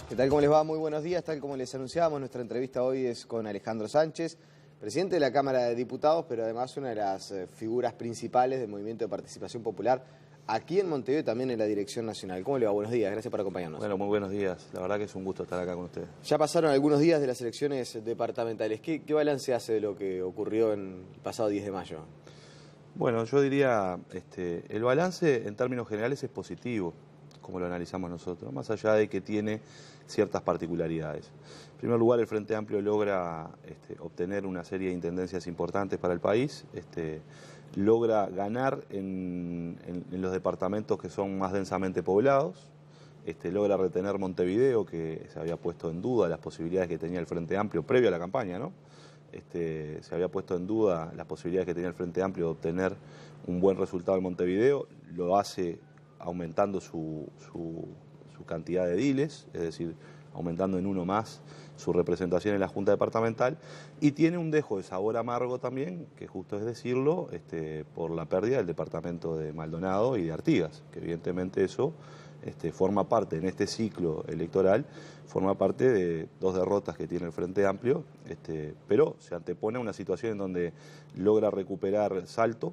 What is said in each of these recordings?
¿Qué tal? ¿Cómo les va? Muy buenos días. Tal como les anunciábamos, nuestra entrevista hoy es con Alejandro Sánchez, presidente de la Cámara de Diputados, pero además una de las figuras principales del Movimiento de Participación Popular aquí en Montevideo y también en la Dirección Nacional. ¿Cómo le va? Buenos días. Gracias por acompañarnos. Bueno, muy buenos días. La verdad que es un gusto estar acá con ustedes. Ya pasaron algunos días de las elecciones departamentales. ¿Qué balance hace de lo que ocurrió el pasado 10 de mayo? Bueno, yo diría, el balance en términos generales es positivo, como lo analizamos nosotros, más allá de que tiene ciertas particularidades. En primer lugar, el Frente Amplio logra obtener una serie de intendencias importantes para el país, logra ganar en los departamentos que son más densamente poblados, logra retener Montevideo, que se había puesto en duda las posibilidades que tenía el Frente Amplio previo a la campaña, ¿no? Se había puesto en duda las posibilidades que tenía el Frente Amplio de obtener un buen resultado en Montevideo, lo hace aumentando su cantidad de ediles, es decir, aumentando en uno más su representación en la Junta Departamental, y tiene un dejo de sabor amargo también, que justo es decirlo, por la pérdida del departamento de Maldonado y de Artigas, que evidentemente eso forma parte, en este ciclo electoral, forma parte de dos derrotas que tiene el Frente Amplio, pero se antepone a una situación en donde logra recuperar Salto,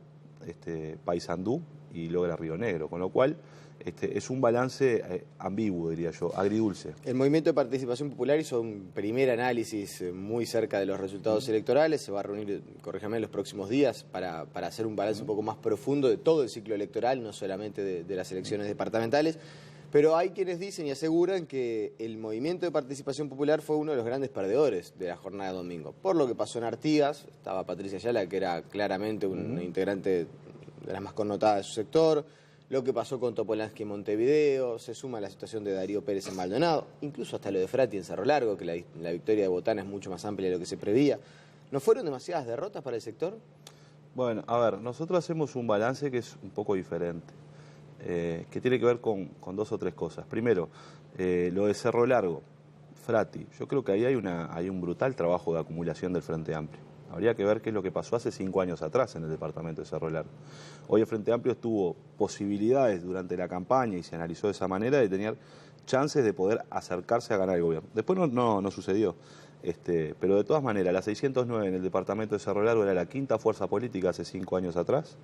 Paysandú y logra Río Negro, con lo cual es un balance ambiguo, diría yo, agridulce. El Movimiento de Participación Popular hizo un primer análisis muy cerca de los resultados electorales, se va a reunir, corríjame, en los próximos días para hacer un balance un poco más profundo de todo el ciclo electoral, no solamente de las elecciones departamentales, pero hay quienes dicen y aseguran que el Movimiento de Participación Popular fue uno de los grandes perdedores de la jornada de domingo, por lo que pasó en Artigas. Estaba Patricia Ayala, que era claramente una integrante de las más connotadas de su sector, lo que pasó con Topolansky en Montevideo, se suma la situación de Darío Pérez en Maldonado, incluso hasta lo de Frati en Cerro Largo, que la victoria de Botana es mucho más amplia de lo que se preveía. ¿No fueron demasiadas derrotas para el sector? Bueno, a ver, nosotros hacemos un balance que es un poco diferente, que tiene que ver con dos o tres cosas. Primero, lo de Cerro Largo, Frati, yo creo que ahí hay un brutal trabajo de acumulación del Frente Amplio. Habría que ver qué es lo que pasó hace 5 años atrás en el departamento de Cerro Largo. Hoy el Frente Amplio tuvo posibilidades durante la campaña y se analizó de esa manera de tener chances de poder acercarse a ganar el gobierno. Después no sucedió, pero de todas maneras, la 609 en el departamento de Cerro Largo era la quinta fuerza política hace 5 años atrás.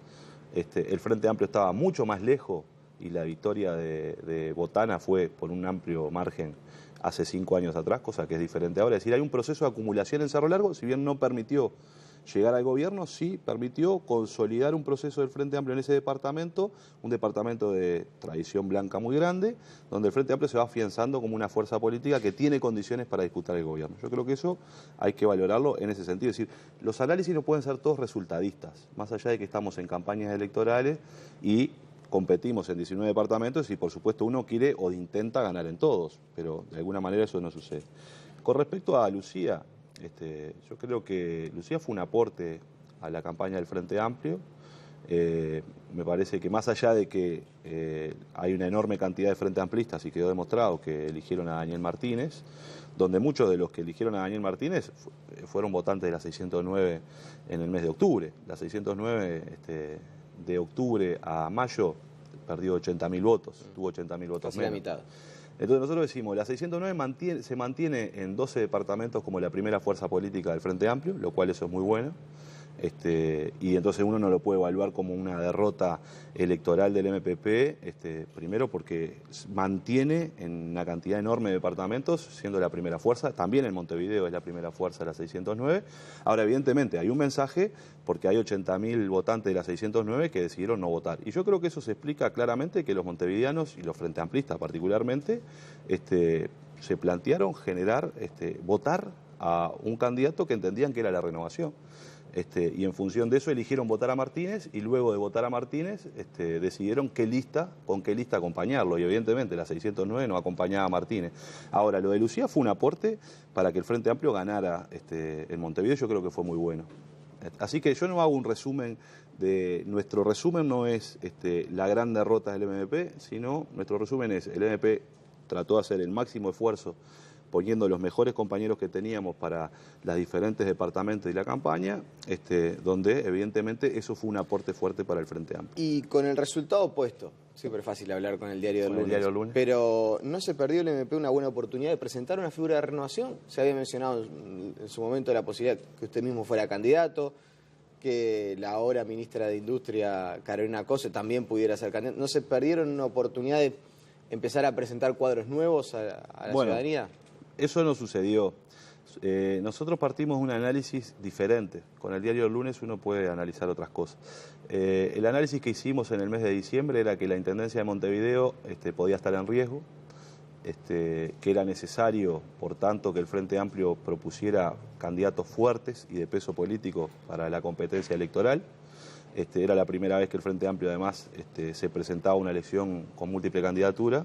El Frente Amplio estaba mucho más lejos y la victoria de Botana fue por un amplio margen hace 5 años atrás, cosa que es diferente ahora. Es decir, hay un proceso de acumulación en Cerro Largo, si bien no permitió llegar al gobierno, sí permitió consolidar un proceso del Frente Amplio en ese departamento, un departamento de tradición blanca muy grande, donde el Frente Amplio se va afianzando como una fuerza política que tiene condiciones para disputar el gobierno. Yo creo que eso hay que valorarlo en ese sentido. Es decir, los análisis no pueden ser todos resultadistas, más allá de que estamos en campañas electorales y competimos en 19 departamentos y por supuesto uno quiere o intenta ganar en todos, pero de alguna manera eso no sucede. Con respecto a Lucía, yo creo que Lucía fue un aporte a la campaña del Frente Amplio. Me parece que más allá de que hay una enorme cantidad de frente amplistas y quedó demostrado que eligieron a Daniel Martínez, donde muchos de los que eligieron a Daniel Martínez fueron votantes de la 609 en el mes de octubre. La 609 de octubre a mayo perdió 80.000 votos, tuvo 80.000 votos casi menos. la mitad. Entonces nosotros decimos, la 609 se mantiene en 12 departamentos como la primera fuerza política del Frente Amplio, lo cual eso es muy bueno. Y entonces uno no lo puede evaluar como una derrota electoral del MPP, primero porque mantiene en una cantidad enorme de departamentos, siendo la primera fuerza, también en Montevideo es la primera fuerza de la 609. Ahora, evidentemente, hay un mensaje porque hay 80.000 votantes de la 609 que decidieron no votar. Y yo creo que eso se explica claramente que los montevideanos y los frente amplistas particularmente se plantearon votar a un candidato que entendían que era la renovación. Y en función de eso eligieron votar a Martínez y luego de votar a Martínez decidieron con qué lista acompañarlo y evidentemente la 609 no acompañaba a Martínez. Ahora, lo de Lucía fue un aporte para que el Frente Amplio ganara en Montevideo, yo creo que fue muy bueno. Así que yo no hago un resumen nuestro resumen no es la gran derrota del MPP, sino nuestro resumen es el MPP trató de hacer el máximo esfuerzo poniendo los mejores compañeros que teníamos para los diferentes departamentos y la campaña, donde evidentemente eso fue un aporte fuerte para el Frente Amplio. Y con el resultado opuesto, Siempre es fácil hablar con el diario del Con el lunes. diario del lunes. Pero ¿no se perdió el MP una buena oportunidad de presentar una figura de renovación? Se había mencionado en su momento la posibilidad que usted mismo fuera candidato, que la ahora ministra de Industria, Carolina Cose, también pudiera ser candidata. ¿No se perdieron una oportunidad de empezar a presentar cuadros nuevos a la ciudadanía? Eso no sucedió. Nosotros partimos de un análisis diferente. Con el diario del lunes uno puede analizar otras cosas. El análisis que hicimos en el mes de diciembre era que la Intendencia de Montevideo podía estar en riesgo, que era necesario, por tanto, que el Frente Amplio propusiera candidatos fuertes y de peso político para la competencia electoral. Era la primera vez que el Frente Amplio, además, se presentaba a una elección con múltiple candidatura.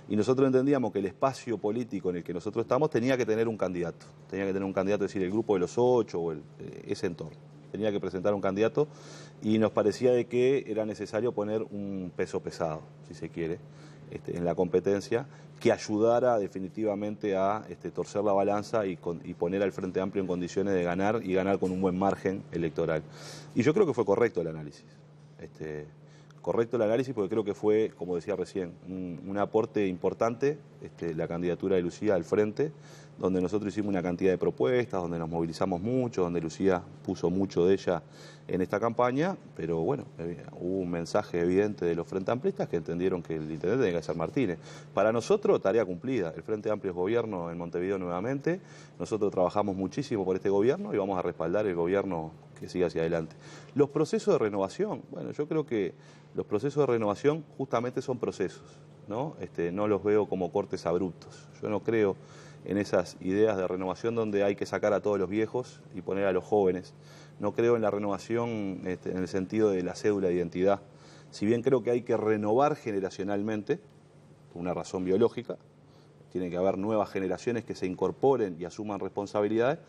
Y nosotros entendíamos que el espacio político en el que nosotros estamos tenía que tener un candidato. Tenía que tener un candidato, es decir, el grupo de los 8 o ese entorno. Tenía que presentar un candidato y nos parecía de que era necesario poner un peso pesado, si se quiere, en la competencia, que ayudara definitivamente a torcer la balanza y poner al Frente Amplio en condiciones de ganar y ganar con un buen margen electoral. Y yo creo que fue correcto el análisis. Correcto el análisis porque creo que fue, como decía recién, un aporte importante la candidatura de Lucía al frente, donde nosotros hicimos una cantidad de propuestas, donde nos movilizamos mucho, donde Lucía puso mucho de ella en esta campaña, pero bueno, hubo un mensaje evidente de los Frente Amplistas que entendieron que el intendente tenía que ser Martínez. Para nosotros, tarea cumplida. El Frente Amplio es gobierno en Montevideo nuevamente, nosotros trabajamos muchísimo por este gobierno y vamos a respaldar el gobierno que siga hacia adelante. Los procesos de renovación, bueno, yo creo que los procesos de renovación justamente son procesos, ¿no? No los veo como cortes abruptos. Yo no creo en esas ideas de renovación donde hay que sacar a todos los viejos y poner a los jóvenes. No creo en la renovación en el sentido de la cédula de identidad. Si bien creo que hay que renovar generacionalmente, por una razón biológica, tiene que haber nuevas generaciones que se incorporen y asuman responsabilidades,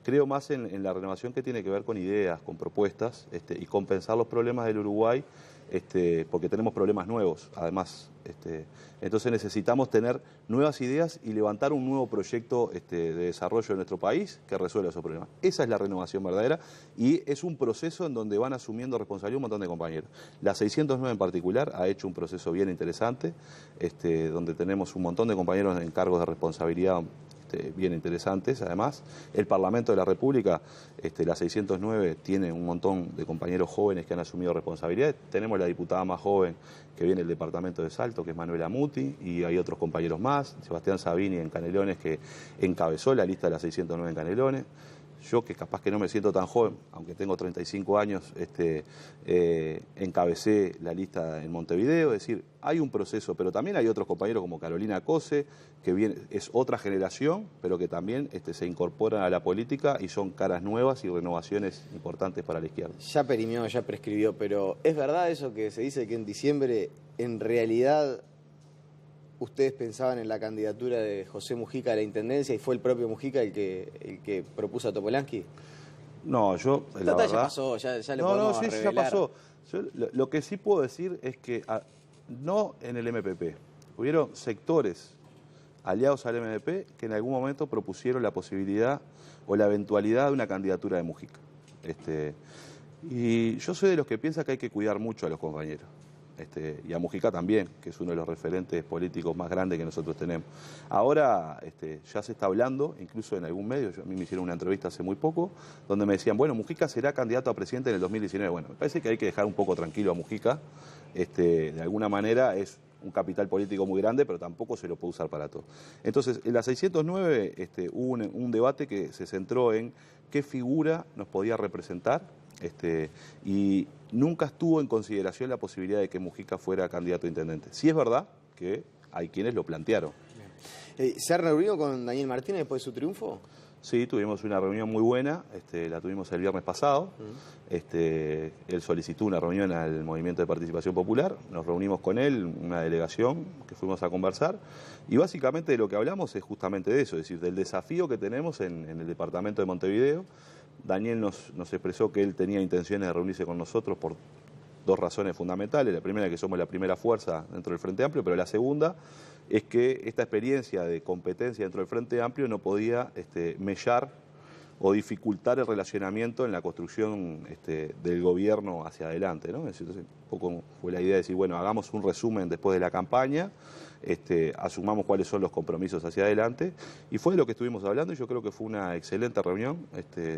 creo más en la renovación que tiene que ver con ideas, con propuestas y con pensar los problemas del Uruguay, porque tenemos problemas nuevos, además. Entonces necesitamos tener nuevas ideas y levantar un nuevo proyecto de desarrollo de nuestro país que resuelva esos problemas. Esa es la renovación verdadera y es un proceso en donde van asumiendo responsabilidad un montón de compañeros. La 609 en particular ha hecho un proceso bien interesante, donde tenemos un montón de compañeros en cargos de responsabilidad bien interesantes. Además, el Parlamento de la República, la 609, tiene un montón de compañeros jóvenes que han asumido responsabilidades. Tenemos la diputada más joven que viene del departamento de Salto, que es Manuela Muti, y hay otros compañeros más. Sebastián Sabini en Canelones, que encabezó la lista de la 609 en Canelones. Yo, que capaz que no me siento tan joven, aunque tengo 35 años, encabecé la lista en Montevideo. Es decir, hay un proceso, pero también hay otros compañeros como Carolina Cose, que es otra generación, pero que también se incorporan a la política y son caras nuevas y renovaciones importantes para la izquierda. Ya perimió, ya prescribió, pero ¿es verdad eso que se dice que en diciembre en realidad ustedes pensaban en la candidatura de José Mujica a la Intendencia y fue el propio Mujica el que propuso a Topolansky? No, yo, la verdad... Ya pasó, ya le No, podemos sí, revelar. ya pasó. Yo, lo que sí puedo decir es que, no en el MPP, hubieron sectores aliados al MPP que en algún momento propusieron la posibilidad o la eventualidad de una candidatura de Mujica. Y yo soy de los que piensa que hay que cuidar mucho a los compañeros. Y a Mujica también, que es uno de los referentes políticos más grandes que nosotros tenemos. Ahora ya se está hablando, incluso en algún medio, a mí me hicieron una entrevista hace muy poco, donde me decían, bueno, Mujica será candidato a presidente en el 2019. Bueno, me parece que hay que dejar un poco tranquilo a Mujica. De alguna manera es un capital político muy grande, pero tampoco se lo puede usar para todo. Entonces, en la 609 hubo un debate que se centró en qué figura nos podía representar, y nunca estuvo en consideración la posibilidad de que Mujica fuera candidato a intendente. Sí es verdad que hay quienes lo plantearon. ¿Se ha reunido con Daniel Martínez después de su triunfo? Sí, tuvimos una reunión muy buena, la tuvimos el viernes pasado. Él solicitó una reunión al Movimiento de Participación Popular, nos reunimos con él, una delegación que fuimos a conversar, y básicamente de lo que hablamos es justamente de eso, es decir, del desafío que tenemos en el departamento de Montevideo. Daniel nos expresó que él tenía intenciones de reunirse con nosotros por dos razones fundamentales. La primera es que somos la primera fuerza dentro del Frente Amplio, pero la segunda es que esta experiencia de competencia dentro del Frente Amplio no podía mellar o dificultar el relacionamiento en la construcción del gobierno hacia adelante, ¿no? Es decir, un poco fue la idea de decir, bueno, hagamos un resumen después de la campaña, asumamos cuáles son los compromisos hacia adelante, y fue de lo que estuvimos hablando, y yo creo que fue una excelente reunión,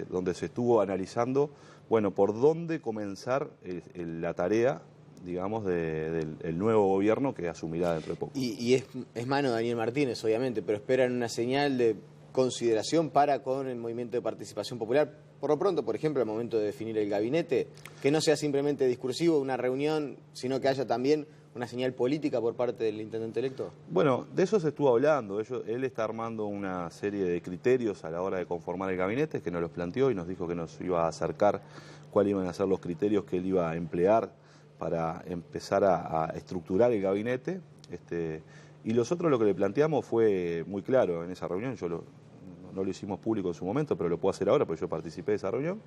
donde se estuvo analizando, bueno, por dónde comenzar la tarea, digamos, del nuevo gobierno que asumirá dentro de poco. Y es mano de Daniel Martínez, obviamente, pero esperan una señal de consideración para con el movimiento de participación popular. Por lo pronto, por ejemplo, al momento de definir el gabinete, que no sea simplemente discursivo, una reunión, sino que haya también una señal política por parte del intendente electo. Bueno, de eso se estuvo hablando. Él está armando una serie de criterios a la hora de conformar el gabinete, que nos los planteó y nos dijo que nos iba a acercar cuáles iban a ser los criterios que él iba a emplear para empezar a estructurar el gabinete. Y nosotros lo que le planteamos fue muy claro en esa reunión. No lo hicimos público en su momento, pero lo puedo hacer ahora porque yo participé de esa reunión.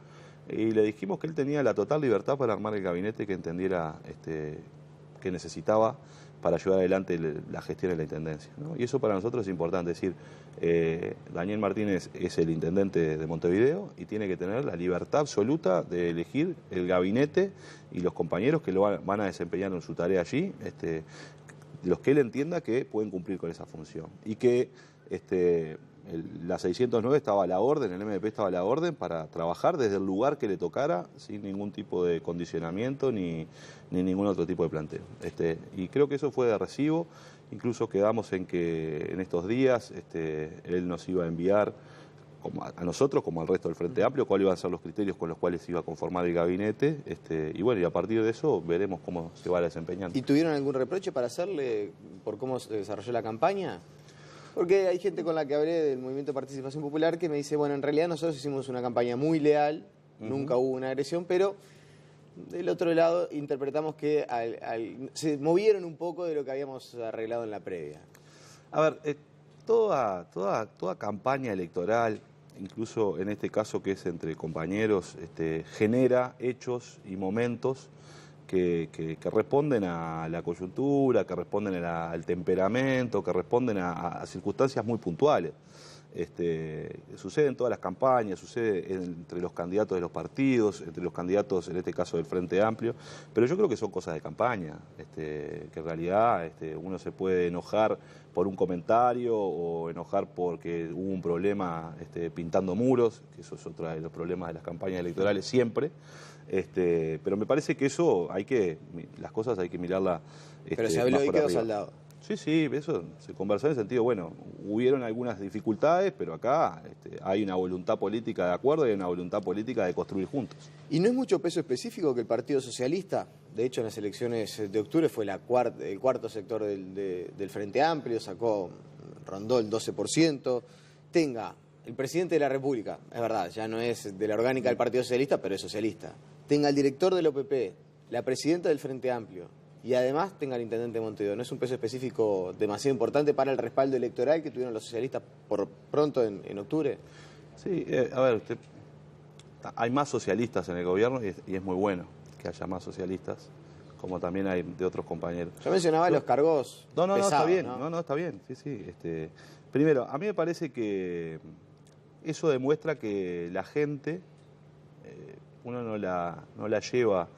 Y le dijimos que él tenía la total libertad para armar el gabinete que entendiera que necesitaba para llevar adelante la gestión de la intendencia, ¿no? Y eso para nosotros es importante. Es decir, Daniel Martínez es el intendente de Montevideo y tiene que tener la libertad absoluta de elegir el gabinete y los compañeros que lo van a desempeñar en su tarea allí, los que él entienda que pueden cumplir con esa función. Y que la 609 estaba a la orden, el MDP estaba a la orden para trabajar desde el lugar que le tocara sin ningún tipo de condicionamiento ni ningún otro tipo de planteo. Y creo que eso fue de recibo. Incluso quedamos en que en estos días él nos iba a enviar a nosotros, como al resto del Frente Amplio, cuáles iban a ser los criterios con los cuales se iba a conformar el gabinete, y bueno, y a partir de eso veremos cómo se va desempeñando. ¿Y tuvieron algún reproche para hacerle por cómo se desarrolló la campaña? Porque hay gente con la que hablé del Movimiento de Participación Popular que me dice, bueno, en realidad nosotros hicimos una campaña muy leal, nunca hubo una agresión, pero del otro lado interpretamos que se movieron un poco de lo que habíamos arreglado en la previa. A ver, toda campaña electoral, incluso en este caso que es entre compañeros, genera hechos y momentos que responden a la coyuntura, que responden al temperamento, que responden a circunstancias muy puntuales. Sucede en todas las campañas, sucede entre los candidatos de los partidos, entre los candidatos, en este caso del Frente Amplio, pero yo creo que son cosas de campaña, que en realidad uno se puede enojar por un comentario o enojar porque hubo un problema pintando muros, que eso es otro de los problemas de las campañas electorales siempre, pero me parece que eso las cosas hay que mirarlas. Pero se habló y quedó saldado. Sí, eso se conversó en el sentido, bueno, hubieron algunas dificultades, pero acá hay una voluntad política de acuerdo y hay una voluntad política de construir juntos. ¿Y no es mucho peso específico que el Partido Socialista, de hecho en las elecciones de octubre fue el cuarto sector del Frente Amplio, rondó el 12%, tenga el presidente de la República, es verdad, ya no es de la orgánica del Partido Socialista, pero es socialista, tenga el director del OPP, la presidenta del Frente Amplio, y además tenga el intendente de Montevideo? ¿No es un peso específico demasiado importante para el respaldo electoral que tuvieron los socialistas por pronto en octubre? Sí, a ver, hay más socialistas en el gobierno y es muy bueno que haya más socialistas, como también hay de otros compañeros. Yo mencionaba los cargos No, pesados, está bien, ¿no? no, está bien, sí. Primero, a mí me parece que eso demuestra que la gente, uno no la lleva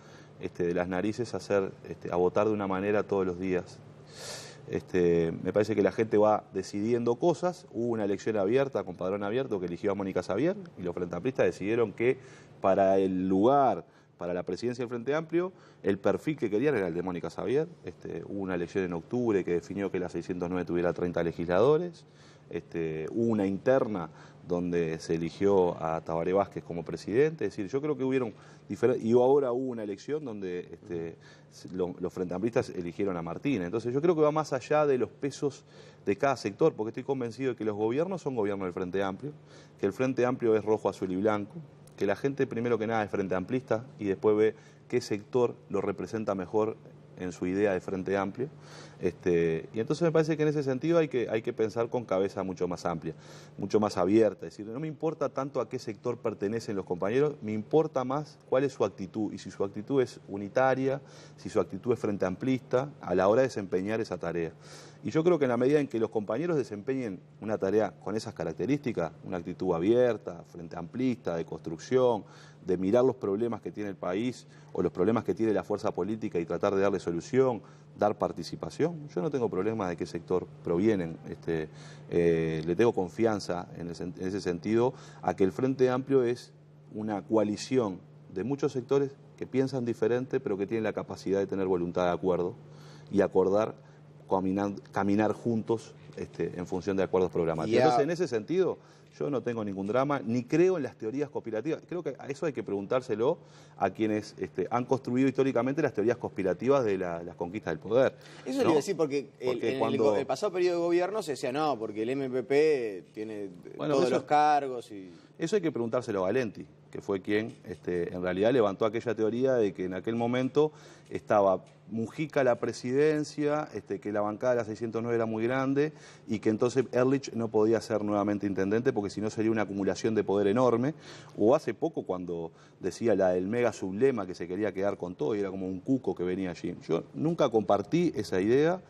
de las narices a votar de una manera todos los días. Me parece que la gente va decidiendo cosas. Hubo una elección abierta, con padrón abierto, que eligió a Mónica Xavier, y los Frente Amplistas decidieron que para el lugar, para la presidencia del Frente Amplio, el perfil que querían era el de Mónica Xavier. Hubo una elección en octubre que definió que la 609 tuviera 30 legisladores. Hubo una interna donde se eligió a Tabaré Vázquez como presidente. Es decir, yo creo que hubieron diferentes, y ahora hubo una elección donde los frentamplistas eligieron a Martínez. Entonces yo creo que va más allá de los pesos de cada sector, porque estoy convencido de que los gobiernos son gobiernos del Frente Amplio, que el Frente Amplio es rojo, azul y blanco, que la gente primero que nada es frente amplista y después ve qué sector lo representa mejor en su idea de Frente Amplio. Y entonces me parece que en ese sentido hay que pensar con cabeza mucho más amplia, mucho más abierta. Es decir, no me importa tanto a qué sector pertenecen los compañeros, me importa más cuál es su actitud y si su actitud es unitaria, si su actitud es frente amplista a la hora de desempeñar esa tarea. Y yo creo que en la medida en que los compañeros desempeñen una tarea con esas características, una actitud abierta, frente amplista, de construcción, de mirar los problemas que tiene el país o los problemas que tiene la fuerza política y tratar de darle solución, dar participación, yo no tengo problema de qué sector provienen. Le tengo confianza en ese sentido a que el Frente Amplio es una coalición de muchos sectores que piensan diferente, pero que tienen la capacidad de tener voluntad de acuerdo y acordar, caminar juntos en función de acuerdos programáticos. Entonces, en ese sentido, yo no tengo ningún drama, ni creo en las teorías conspirativas. Creo que a eso hay que preguntárselo a quienes han construido históricamente las teorías conspirativas de las conquistas del poder. Eso le iba a decir, porque el pasado periodo de gobierno se decía no, porque el MPP tiene todos los cargos. Eso hay que preguntárselo a Valenti, que fue quien en realidad levantó aquella teoría de que en aquel momento estaba Mujica a la presidencia, que la bancada de la 609 era muy grande y que entonces Ehrlich no podía ser nuevamente intendente porque si no sería una acumulación de poder enorme. O hace poco cuando decía la del mega sublema que se quería quedar con todo y era como un cuco que venía allí. Yo nunca compartí esa idea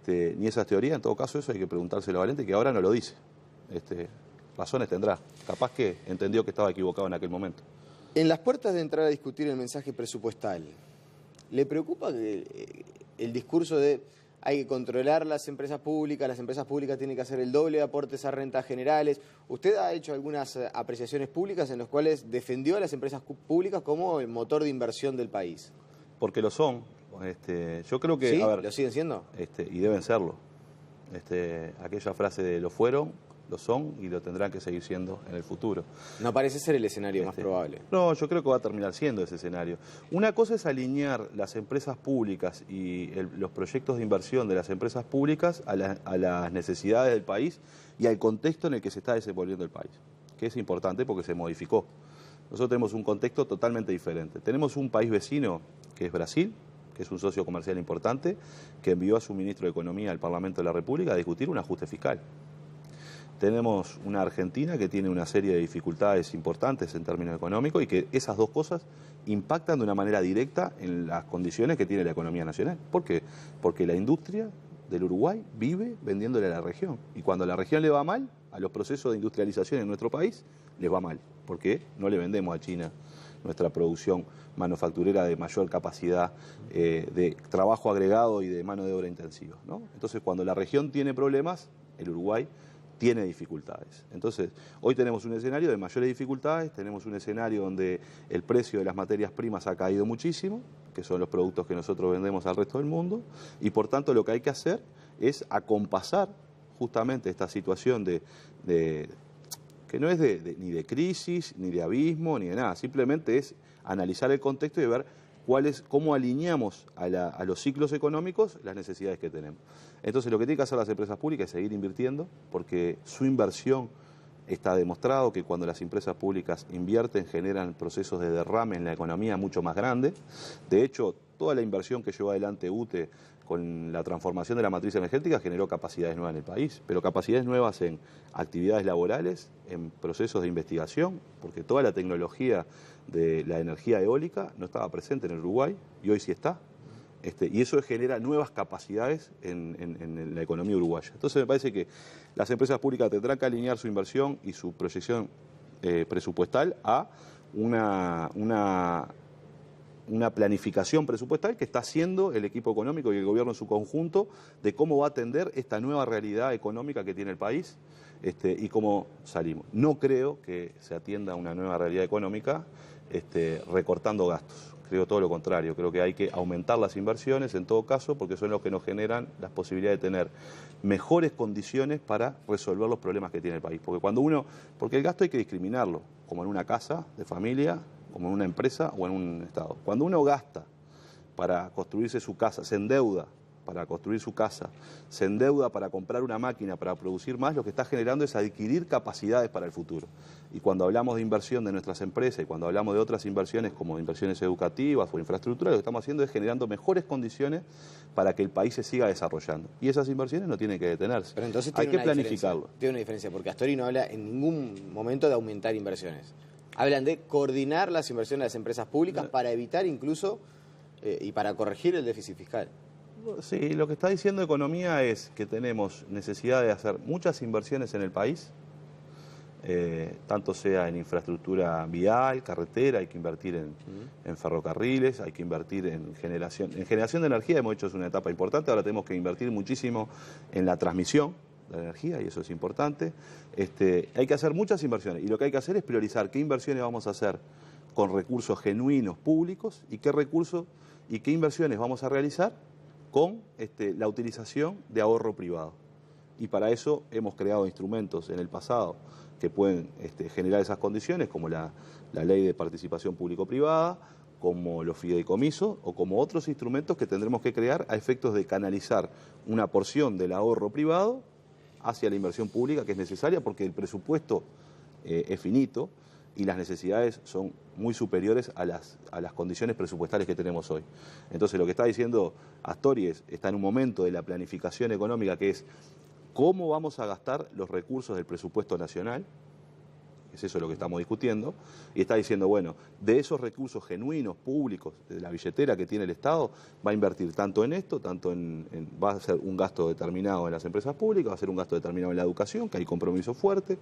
ni esas teorías. En todo caso eso hay que preguntárselo a Valenti, que ahora no lo dice. Razones tendrá. Capaz que entendió que estaba equivocado en aquel momento. En las puertas de entrar a discutir el mensaje presupuestal, ¿le preocupa que el discurso de hay que controlar las empresas públicas tienen que hacer el doble de aportes a rentas generales? Usted ha hecho algunas apreciaciones públicas en las cuales defendió a las empresas públicas como el motor de inversión del país. Porque lo son. Yo creo que... ¿Sí? A ver, ¿lo siguen siendo? Y deben serlo. Aquella frase de lo fueron, lo son y lo tendrán que seguir siendo en el futuro. No parece ser el escenario más probable. No, yo creo que va a terminar siendo ese escenario. Una cosa es alinear las empresas públicas y los proyectos de inversión de las empresas públicas a las necesidades del país y al contexto en el que se está desenvolviendo el país, que es importante porque se modificó. Nosotros tenemos un contexto totalmente diferente. Tenemos un país vecino, que es Brasil, que es un socio comercial importante, que envió a su ministro de Economía al Parlamento de la República a discutir un ajuste fiscal. Tenemos una Argentina que tiene una serie de dificultades importantes en términos económicos y que esas dos cosas impactan de una manera directa en las condiciones que tiene la economía nacional. ¿Por qué? Porque la industria del Uruguay vive vendiéndole a la región. Y cuando a la región le va mal, a los procesos de industrialización en nuestro país les va mal. Porque no le vendemos a China nuestra producción manufacturera de mayor capacidad de trabajo agregado y de mano de obra intensiva, ¿no? Entonces, cuando la región tiene problemas, el Uruguay tiene dificultades. Entonces, hoy tenemos un escenario de mayores dificultades, tenemos un escenario donde el precio de las materias primas ha caído muchísimo, que son los productos que nosotros vendemos al resto del mundo, y por tanto lo que hay que hacer es acompasar justamente esta situación que no es ni de crisis, ni de abismo, ni de nada, simplemente es analizar el contexto y ver cómo alineamos a los ciclos económicos las necesidades que tenemos. Entonces, lo que tienen que hacer las empresas públicas es seguir invirtiendo, porque su inversión está demostrado que cuando las empresas públicas invierten generan procesos de derrame en la economía mucho más grandes. De hecho, toda la inversión que llevó adelante UTE con la transformación de la matriz energética generó capacidades nuevas en el país, pero capacidades nuevas en actividades laborales, en procesos de investigación, porque toda la tecnología de la energía eólica no estaba presente en el Uruguay y hoy sí está. Y eso genera nuevas capacidades en la economía uruguaya. Entonces me parece que las empresas públicas tendrán que alinear su inversión y su proyección presupuestal a una planificación presupuestal que está haciendo el equipo económico y el gobierno en su conjunto de cómo va a atender esta nueva realidad económica que tiene el país y cómo salimos. No creo que se atienda a una nueva realidad económica recortando gastos. Creo todo lo contrario, creo que hay que aumentar las inversiones en todo caso porque son los que nos generan las posibilidades de tener mejores condiciones para resolver los problemas que tiene el país. Porque el gasto hay que discriminarlo, como en una casa de familia, como en una empresa o en un Estado. Cuando uno gasta para construirse su casa, se endeuda para construir su casa, se endeuda para comprar una máquina, para producir más, lo que está generando es adquirir capacidades para el futuro. Y cuando hablamos de inversión de nuestras empresas y cuando hablamos de otras inversiones como inversiones educativas o infraestructura, lo que estamos haciendo es generando mejores condiciones para que el país se siga desarrollando. Y esas inversiones no tienen que detenerse. Pero entonces hay que planificarlo. Tiene una diferencia, porque Astori no habla en ningún momento de aumentar inversiones. Hablan de coordinar las inversiones de las empresas públicas para evitar incluso y para corregir el déficit fiscal. Sí, lo que está diciendo Economía es que tenemos necesidad de hacer muchas inversiones en el país, tanto sea en infraestructura vial, carretera, hay que invertir en ferrocarriles, hay que invertir en generación de energía, hemos hecho es una etapa importante, ahora tenemos que invertir muchísimo en la transmisión de la energía y eso es importante. Hay que hacer muchas inversiones y lo que hay que hacer es priorizar qué inversiones vamos a hacer con recursos genuinos públicos y qué recursos y qué inversiones vamos a realizar con la utilización de ahorro privado. Y para eso hemos creado instrumentos en el pasado que pueden generar esas condiciones, como la ley de participación público-privada, como los fideicomisos o como otros instrumentos que tendremos que crear a efectos de canalizar una porción del ahorro privado hacia la inversión pública que es necesaria porque el presupuesto es finito y las necesidades son muy superiores a las condiciones presupuestales que tenemos hoy. Entonces lo que está diciendo Astori está en un momento de la planificación económica que es cómo vamos a gastar los recursos del presupuesto nacional, es eso lo que estamos discutiendo, y está diciendo, bueno, de esos recursos genuinos, públicos, de la billetera que tiene el Estado, va a invertir tanto en esto, va a ser un gasto determinado en las empresas públicas, va a ser un gasto determinado en la educación, que hay compromiso fuerte,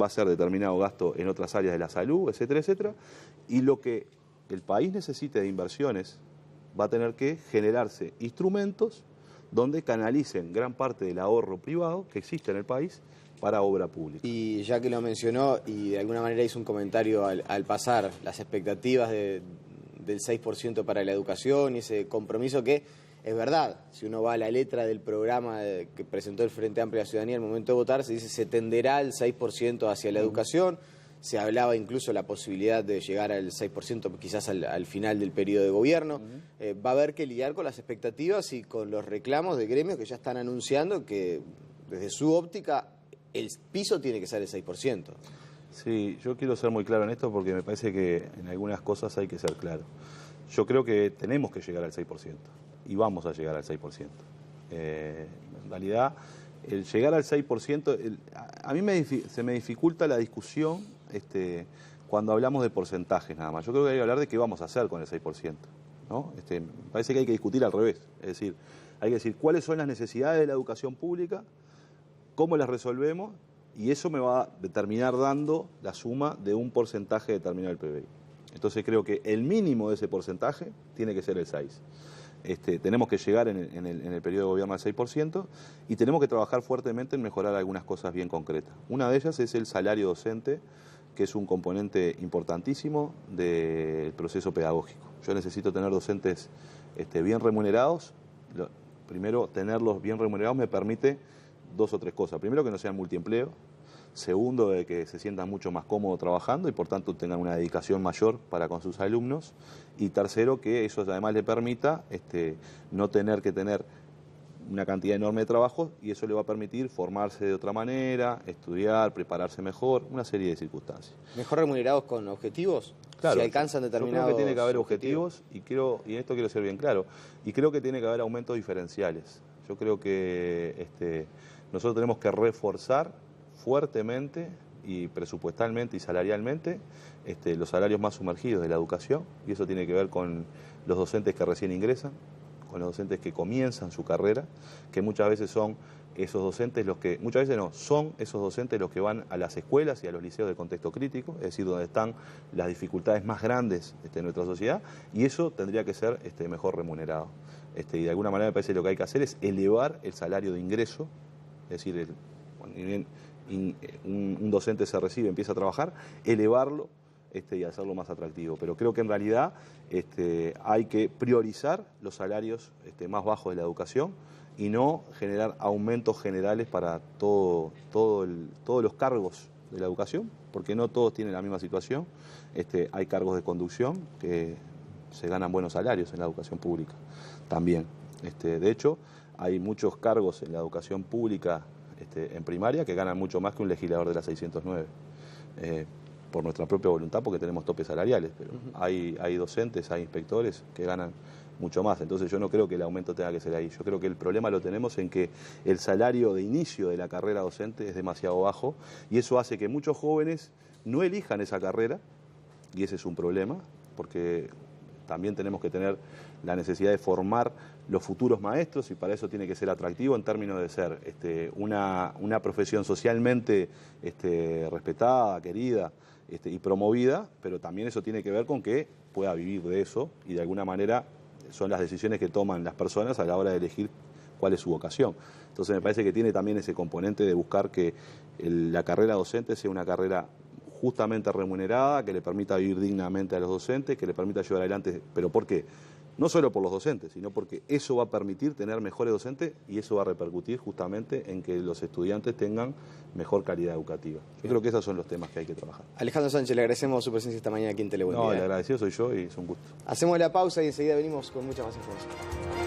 va a ser determinado gasto en otras áreas de la salud, etcétera, etcétera, y lo que el país necesite de inversiones va a tener que generarse instrumentos donde canalicen gran parte del ahorro privado que existe en el país para obra pública. Y ya que lo mencionó y de alguna manera hizo un comentario al pasar, las expectativas del 6% para la educación y ese compromiso que es verdad, si uno va a la letra del programa que presentó el Frente Amplio de la Ciudadanía al momento de votar, se dice se tenderá el 6% hacia la educación, se hablaba incluso la posibilidad de llegar al 6% quizás al final del periodo de gobierno. Va a haber que lidiar con las expectativas y con los reclamos de gremios que ya están anunciando que desde su óptica el piso tiene que ser el 6%. Sí, yo quiero ser muy claro en esto porque me parece que en algunas cosas hay que ser claro. Yo creo que tenemos que llegar al 6% y vamos a llegar al 6%. En realidad, el llegar al 6%, a mí se me dificulta la discusión cuando hablamos de porcentajes nada más. Yo creo que hay que hablar de qué vamos a hacer con el 6%, ¿no? Me parece que hay que discutir al revés, es decir, hay que decir cuáles son las necesidades de la educación pública, cómo las resolvemos, y eso me va a terminar dando la suma de un porcentaje determinado del PBI. Entonces creo que el mínimo de ese porcentaje tiene que ser el 6%. Tenemos que llegar en el periodo de gobierno al 6% y tenemos que trabajar fuertemente en mejorar algunas cosas bien concretas. Una de ellas es el salario docente, que es un componente importantísimo del proceso pedagógico. Yo necesito tener docentes bien remunerados. Primero, tenerlos bien remunerados me permite dos o tres cosas. Primero, que no sean multiempleo. Segundo, de que se sientan mucho más cómodos trabajando y por tanto tengan una dedicación mayor para con sus alumnos. Y tercero, que eso además le permita no tener que tener una cantidad enorme de trabajo y eso le va a permitir formarse de otra manera, estudiar, prepararse mejor, una serie de circunstancias. ¿Mejor remunerados con objetivos? Claro, si alcanzan determinados yo creo que tiene que haber objetivos y en esto quiero ser bien claro, y creo que tiene que haber aumentos diferenciales. Yo creo que nosotros tenemos que reforzar fuertemente y presupuestalmente y salarialmente los salarios más sumergidos de la educación, y eso tiene que ver con los docentes que recién ingresan, con los docentes que comienzan su carrera, que muchas veces son esos docentes son esos docentes los que van a las escuelas y a los liceos de contexto crítico, es decir, donde están las dificultades más grandes de nuestra sociedad, y eso tendría que ser mejor remunerado. Y de alguna manera me parece que lo que hay que hacer es elevar el salario de ingreso, es decir, un docente se recibe, empieza a trabajar, elevarlo y hacerlo más atractivo. Pero creo que en realidad hay que priorizar los salarios más bajos de la educación y no generar aumentos generales para todos los cargos de la educación, porque no todos tienen la misma situación. Hay cargos de conducción que se ganan buenos salarios en la educación pública también. De hecho, hay muchos cargos en la educación pública en primaria que ganan mucho más que un legislador de la 609. Por nuestra propia voluntad, porque tenemos topes salariales, pero hay docentes, hay inspectores que ganan mucho más. Entonces yo no creo que el aumento tenga que ser ahí. Yo creo que el problema lo tenemos en que el salario de inicio de la carrera docente es demasiado bajo y eso hace que muchos jóvenes no elijan esa carrera, y ese es un problema, porque también tenemos que tener la necesidad de formar los futuros maestros y para eso tiene que ser atractivo en términos de ser una profesión socialmente respetada, querida y promovida, pero también eso tiene que ver con que pueda vivir de eso y de alguna manera son las decisiones que toman las personas a la hora de elegir cuál es su vocación. Entonces me parece que tiene también ese componente de buscar que la carrera docente sea una carrera justamente remunerada, que le permita vivir dignamente a los docentes, que le permita llevar adelante. ¿Pero por qué? No solo por los docentes, sino porque eso va a permitir tener mejores docentes y eso va a repercutir justamente en que los estudiantes tengan mejor calidad educativa. Yo creo que esos son los temas que hay que trabajar. Alejandro Sánchez, le agradecemos su presencia esta mañana aquí en Telebuen. No, el agradecido soy yo y es un gusto. Hacemos la pausa y enseguida venimos con mucha más información.